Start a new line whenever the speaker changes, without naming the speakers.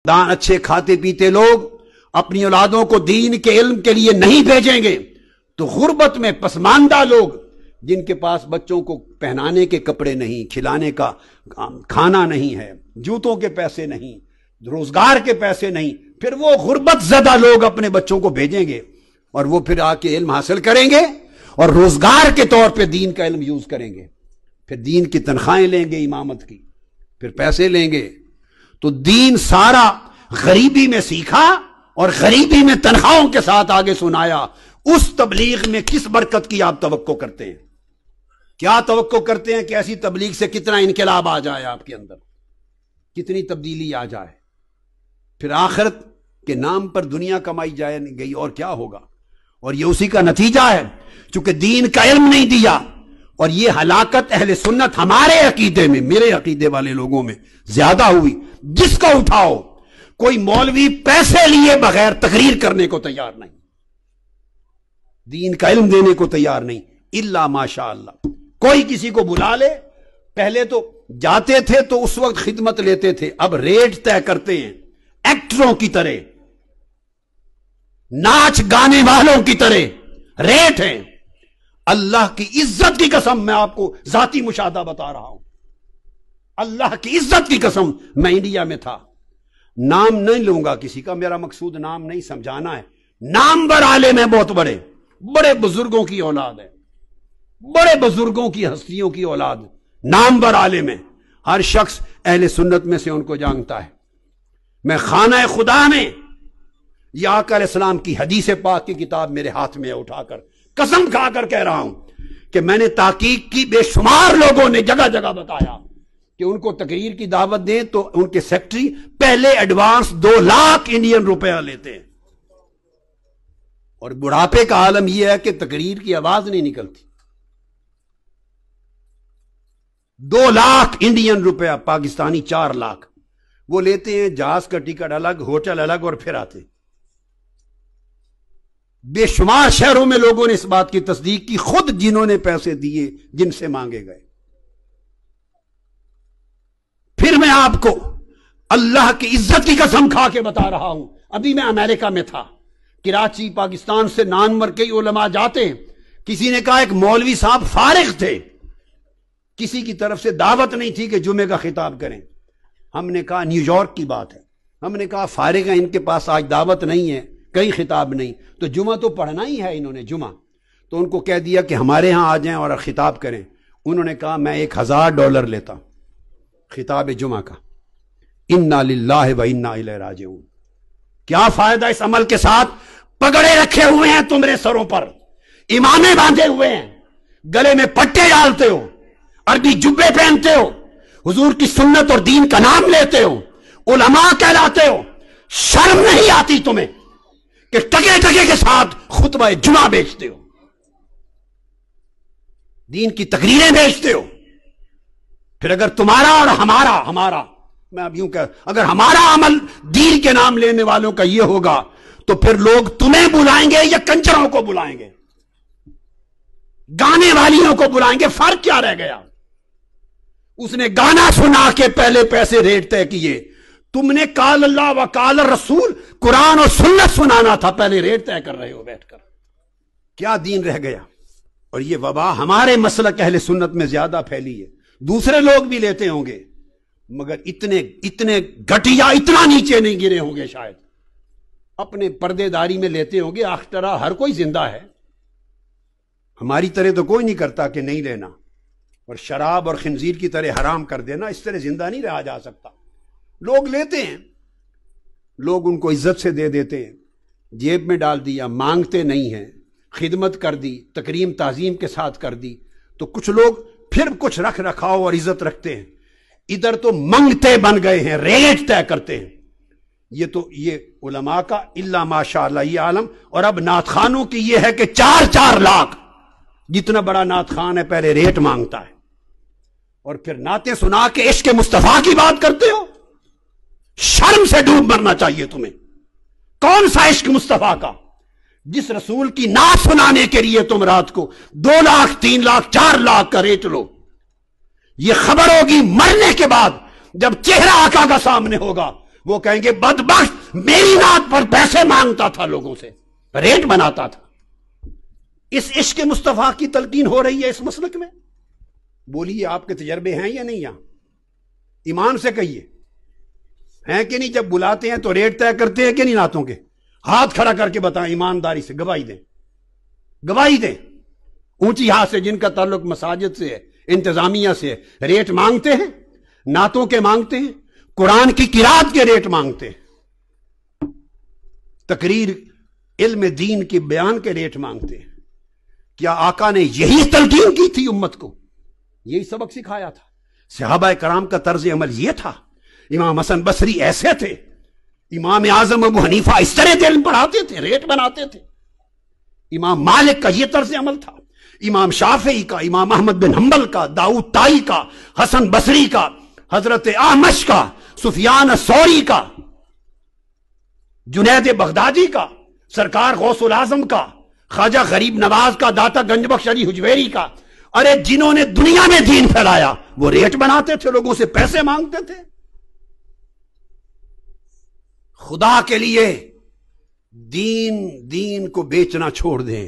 دان اچھے کھاتے پیتے لوگ اپنی اولادوں کو دین کے علم کے لیے نہیں بھیجیں گے تو غربت میں پسماندہ لوگ جن کے پاس بچوں کو پہنانے کے کپڑے نہیں، کھلانے کا کھانا نہیں ہے، جوتوں کے پیسے نہیں، روزگار کے پیسے نہیں، پھر وہ غربت زدہ لوگ اپنے بچوں کو بھیجیں گے اور وہ پھر آ کے علم حاصل کریں گے اور روزگار کے طور پہ دین کا علم یوز کریں گے، پھر دین کی تنخواہیں لیں گے، امامت کی پھر پیسے لیں گے۔ تو دین سارا غریبی میں سیکھا اور غریبی میں تنخواہوں کے ساتھ آگے سنایا۔ اس تبلیغ میں کس برکت کی آپ توقع کرتے ہیں؟ کیا توقع کرتے ہیں کہ ایسی تبلیغ سے کتنا انقلاب آ جائے، آپ کے اندر کتنی تبدیلی آ جائے؟ پھر آخرت کے نام پر دنیا کمائی جائے گئی اور کیا ہوگا؟ اور یہ اسی کا نتیجہ ہے، چونکہ دین کا علم نہیں دیا۔ اور یہ ہلاکت اہل سنت ہمارے عقیدے میں، میرے عقیدے والے لوگوں میں زیادہ ہوئی۔ جس کو اٹھاؤ کوئی مولوی پیسے لیے بغیر تقریر کرنے کو تیار نہیں، دین کا علم دینے کو تیار نہیں، الا ماشاء اللہ۔ کوئی کسی کو بلا لے، پہلے تو جاتے تھے تو اس وقت خدمت لیتے تھے، اب ریٹ طے کرتے ہیں ایکٹروں کی طرح، ناچ گانے والوں کی طرح ریٹ ہیں۔ اللہ کی عزت کی قسم میں آپ کو ذاتی مشاہدہ بتا رہا ہوں، اللہ کی عزت کی قسم، میں انڈیا میں تھا، نام نہیں لوں گا کسی کا، میرا مقصود نام نہیں سمجھانا ہے، نامور عالم ہیں، بہت بڑے بڑے بزرگوں کی اولاد ہے، بڑے بزرگوں کی ہستیوں کی اولاد، نامور عالم ہیں، ہر شخص اہل سنت میں سے ان کو جانتا ہے۔ میں خانہ خدا میں یہ آقا علیہ السلام کی حدیث پاک کی کتاب میرے ہاتھ میں اٹھا کر قسم کھا کر کہہ رہا ہوں کہ میں نے تحقیق کی، بے شمار لوگوں نے جگہ جگہ بتایا کہ ان کو تقریر کی دعوت دیں تو ان کے سیکٹری پہلے ایڈوانس 2 لاکھ انڈین روپیہ لیتے ہیں، اور بڑھاپے کا عالم یہ ہے کہ تقریر کی آواز نہیں نکلتی۔ 2 لاکھ انڈین روپیہ، پاکستانی 4 لاکھ وہ لیتے ہیں، جہاز کا ٹکٹ الگ، ہوٹل الگ، اور پھر آتے ہیں۔ بے شمار شہروں میں لوگوں نے اس بات کی تصدیق کی، خود جنہوں نے پیسے دیے، جن سے مانگے گئے۔ پھر میں آپ کو اللہ کی عزت کی قسم کھا کے بتا رہا ہوں، ابھی میں امریکہ میں تھا، کراچی پاکستان سے نامور کئی علماء جاتے ہیں، کسی نے کہا ایک مولوی صاحب فارغ تھے، کسی کی طرف سے دعوت نہیں تھی کہ جمعے کا خطاب کریں۔ ہم نے کہا نیو یارک کی بات ہے، ہم نے کہا فارغ ہیں، ان کے پاس آج دعوت نہیں ہے، کئی خطاب نہیں، تو جمعہ تو پڑھنا ہی ہے انہوں نے جمعہ، تو ان کو کہہ دیا کہ ہمارے ہاں آ جائیں اور خطاب کریں۔ انہوں نے کہا میں $1000 لیتا ہوں خطاب جمعہ کا۔ انا للہ و انا الیہ راجعون۔ کیا فائدہ اس عمل کے ساتھ؟ پگڑے رکھے ہوئے ہیں تمہارے سروں پر، امامے باندھے ہوئے ہیں، گلے میں پٹے ڈالتے ہو، عربی جبے پہنتے ہو، حضور کی سنت اور دین کا نام لیتے ہو، علماء کہلاتے ہو، شرم نہیں آتی تمہیں کہ ٹکے ٹکے کے ساتھ خطبہ جمعہ بیچتے ہو، دین کی تقریریں بیچتے ہو؟ پھر اگر تمہارا اور ہمارا میں اب یوں کہ اگر ہمارا عمل دین کے نام لینے والوں کا یہ ہوگا تو پھر لوگ تمہیں بلائیں گے یا کنجروں کو بلائیں گے، گانے والیوں کو بلائیں گے؟ فرق کیا رہ گیا؟ اس نے گانا سنا کے پہلے پیسے ریٹ طے کیے، تم نے قال اللہ و قال رسول قرآن اور سنت سنانا تھا، پہلے ریٹ طے کر رہے ہو بیٹھ کر۔ کیا دین رہ گیا؟ اور یہ وبا ہمارے مسلک اہل سنت میں زیادہ پھیلی ہے، دوسرے لوگ بھی لیتے ہوں گے مگر اتنے گھٹیا، اتنا نیچے نہیں گرے ہوں گے، شاید اپنے پردے داری میں لیتے ہوں گے۔ آخرا ہر کوئی زندہ ہے، ہماری طرح تو کوئی نہیں کرتا کہ نہیں لینا، اور شراب اور خنزیر کی طرح حرام کر دینا، اس طرح زندہ نہیں رہا جا سکتا۔ لوگ لیتے ہیں، لوگ ان کو عزت سے دے دیتے ہیں، جیب میں ڈال دیا، مانگتے نہیں ہیں، خدمت کر دی، تکریم تعظیم کے ساتھ کر دی، تو کچھ لوگ پھر کچھ رکھ رکھاؤ اور عزت رکھتے ہیں، ادھر تو منگتے بن گئے ہیں، ریٹ طے کرتے ہیں۔ یہ علماء کا الا ماشاءاللہ یہ عالم، اور اب نعت خانوں کی یہ ہے کہ 4 لاکھ، جتنا بڑا نعت خان ہے پہلے ریٹ مانگتا ہے، اور پھر نعتیں سنا کے عشق مصطفیٰ کی بات کرتے ہو۔ شرم سے ڈوب مرنا چاہیے تمہیں۔ کون سا عشق مصطفیٰ کا؟ جس رسول کی نعت سنانے کے لیے تم رات کو 2 لاکھ 3 لاکھ 4 لاکھ کا ریٹ لو۔ یہ خبر ہوگی مرنے کے بعد، جب چہرہ آقا کا سامنے ہوگا، وہ کہیں گے بدبخت میری نعت پر پیسے مانگتا تھا لوگوں سے، ریٹ بناتا تھا۔ اس عشق مصطفیٰ کی تلقین ہو رہی ہے اس مسلک میں؟ بولیے آپ کے تجربے ہیں یا نہیں؟ یہاں ایمان سے کہیے ہیں کہ نہیں؟ جب بلاتے ہیں تو ریٹ طے کرتے ہیں کہ نہیں نعتوں کے؟ ہاتھ کھڑا کر کے بتائیں ایمانداری سے، گواہی دیں، گواہی دیں۔ اونچی ہاتھ سے جن کا تعلق مساجد سے ہے، انتظامیہ سے ہے، ریٹ مانگتے ہیں، نعتوں کے مانگتے ہیں، قرآن کی قرات کے ریٹ مانگتے ہیں، تقریر علم دین کی بیان کے ریٹ مانگتے ہیں۔ کیا آقا نے یہی تلقین کی تھی امت کو؟ یہی سبق سکھایا تھا؟ صحابہ کرام کا طرز عمل یہ تھا؟ امام حسن بصری ایسے تھے؟ امام اعظم ابو حنیفہ اس طرح علم پڑھاتے تھے، ریٹ بناتے تھے؟ امام مالک کا یہ طرز عمل تھا؟ امام شافعی کا، امام احمد بن حنبل کا، داؤد طائی کا، حسن بصری کا، حضرت اعمش کا، سفیان الثوری کا، جنید بغدادی کا، سرکار غوث العظم کا، خواجہ غریب نواز کا، داتا گنج بخش علی حجویری کا، ارے جنہوں نے دنیا میں دین پھیلایا وہ ریٹ بناتے تھے، لوگوں سے پیسے مانگتے تھے؟ خدا کے لیے دین کو بیچنا چھوڑ دیں۔